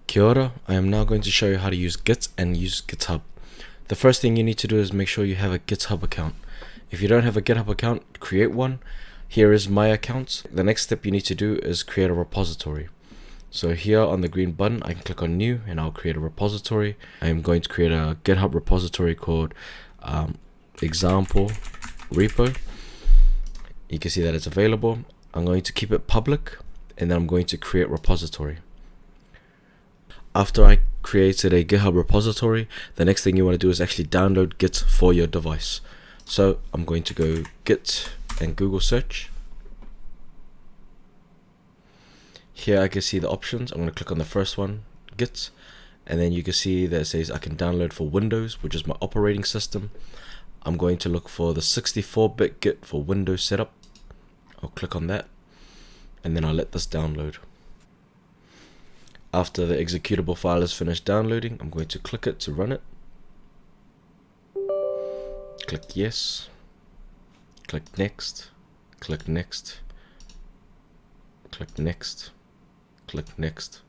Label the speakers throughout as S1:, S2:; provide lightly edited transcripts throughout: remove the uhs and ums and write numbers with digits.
S1: Kia ora. I am now going to show you how to use Git and use GitHub. The first thing you need to do is make sure you have a GitHub account. If you don't have a GitHub account, create one. Here is my account. The next step you need to do is create a repository. So here on the green button, I can click on new and I'll create a repository. I am going to create a GitHub repository called example repo. You can see that it's available. I'm going to keep it public and then I'm going to create repository. After I created a GitHub repository, the next thing you want to do is actually download Git for your device. So I'm going to go Git and Google search. Here I can see the options. I'm going to click on the first one, Git, and then you can see that it says I can download for Windows, which is my operating system. I'm going to look for the 64-bit Git for Windows setup. I'll click on that and then I'll let this download. After the executable file is finished downloading, I'm going to click it to run it. Click yes, click next, click next, click next, click next.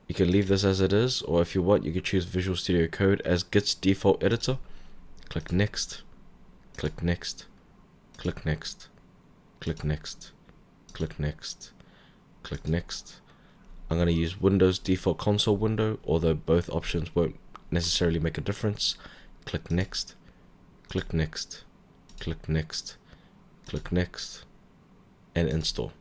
S1: You can leave this as it is, or if you want, you can choose Visual Studio Code as Git's default editor. Click next, click next, click next, click next, click next, click next. I'm going to use Windows default console window, although both options won't necessarily make a difference. Click next, click next, click next, click next, and install.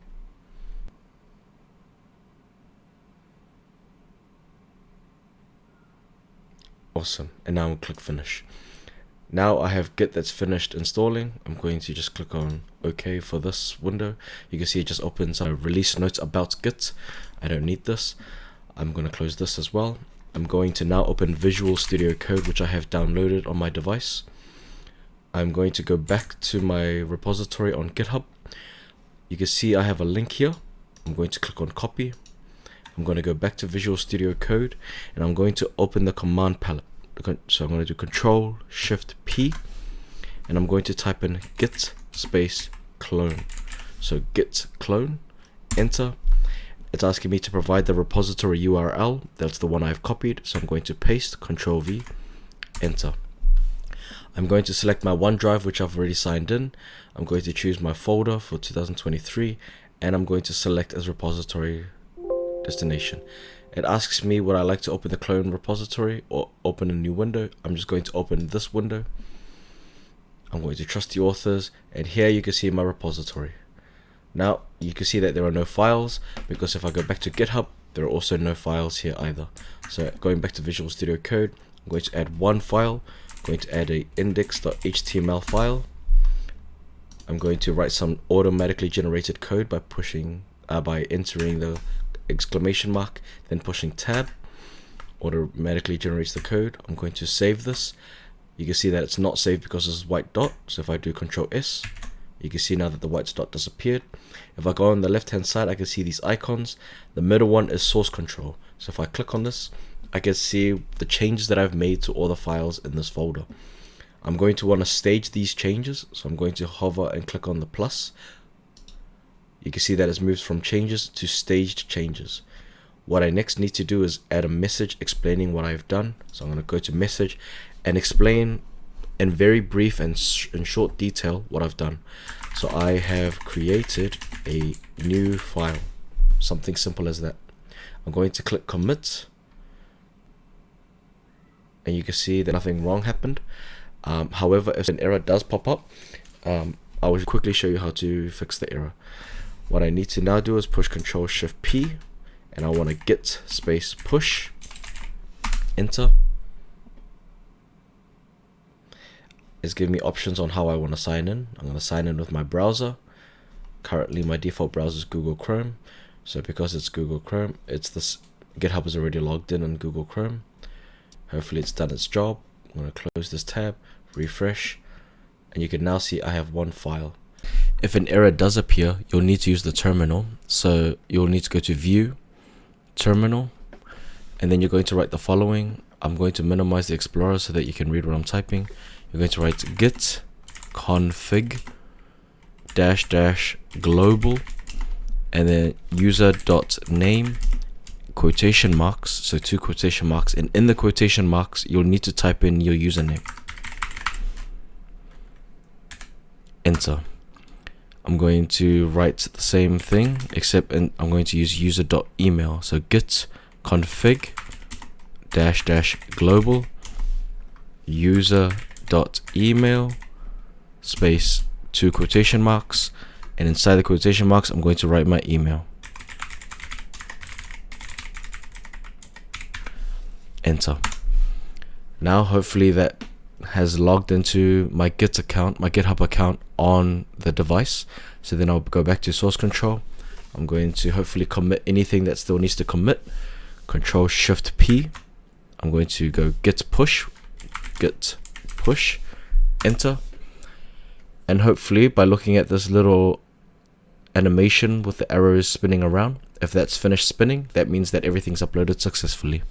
S1: Awesome, and now I'll click finish. Now I have Git that's finished installing. I'm going to just click on OK for this window. You can see it just opens a release notes about Git. I don't need this. I'm going to close this as well. I'm going to now open Visual Studio Code, which I have downloaded on my device. I'm going to go back to my repository on GitHub. You can see I have a link here. I'm going to click on copy. I'm going to go back to Visual Studio Code and I'm going to open the command palette. So I'm going to do Control Shift P and I'm going to type in git space clone. So git clone, enter. It's asking me to provide the repository URL. That's the one I've copied. So I'm going to paste, Control V, enter. I'm going to select my OneDrive, which I've already signed in. I'm going to choose my folder for 2023 and I'm going to select as repository destination. It asks me would I like to open the clone repository or open a new window. I'm just going to open this window. I'm going to trust the authors and here you can see my repository. Now you can see that there are no files because if I go back to GitHub, there are also no files here either. So going back to Visual Studio Code, I'm going to add one file. I'm going to add a index.html file. I'm going to write some automatically generated code by entering the exclamation mark, then pushing tab. Automatically generates the code. I'm going to save this. You can see that it's not saved because this is white dot. So if I do Control S, you can see now that the white dot disappeared. If I go on the left hand side, I can see these icons. The middle one is source control. So if I click on this, I can see the changes that I've made to all the files in this folder. I'm going to want to stage these changes. So I'm going to hover and click on the plus. You can see that it's moved from changes to staged changes. What I next need to do is add a message explaining what I've done. So I'm going to go to message and explain in very brief and in short detail what I've done. So I have created a new file, something simple as that. I'm going to click commit and you can see that nothing wrong happened. However, if an error does pop up, I will quickly show you how to fix the error. What I need to now do is push Control Shift P and I want to git space push, enter. It's giving me options on how I want to sign in. I'm going to sign in with my browser. Currently my default browser is Google Chrome. So because it's Google Chrome, it's this GitHub is already logged in on Google Chrome. Hopefully it's done its job. I'm going to close this tab, refresh, and you can now see I have one file. If an error does appear, you'll need to use the terminal. So you'll need to go to View, Terminal, and then you're going to write the following. I'm going to minimize the Explorer so that you can read what I'm typing. You're going to write git config -- global and then user.name quotation marks, so 2 quotation marks, and in the quotation marks you'll need to type in your username. Enter. I'm going to write the same thing, except I'm going to use user.email. So git config -- global user.email space 2 quotation marks, and inside the quotation marks I'm going to write my email. Enter. Now hopefully that has logged into my Git account, my GitHub account on the device. So then I'll go back to source control. I'm going to hopefully commit anything that still needs to commit. Control Shift P. I'm going to go git push, enter. And hopefully by looking at this little animation with the arrows spinning around, if that's finished spinning, that means that everything's uploaded successfully.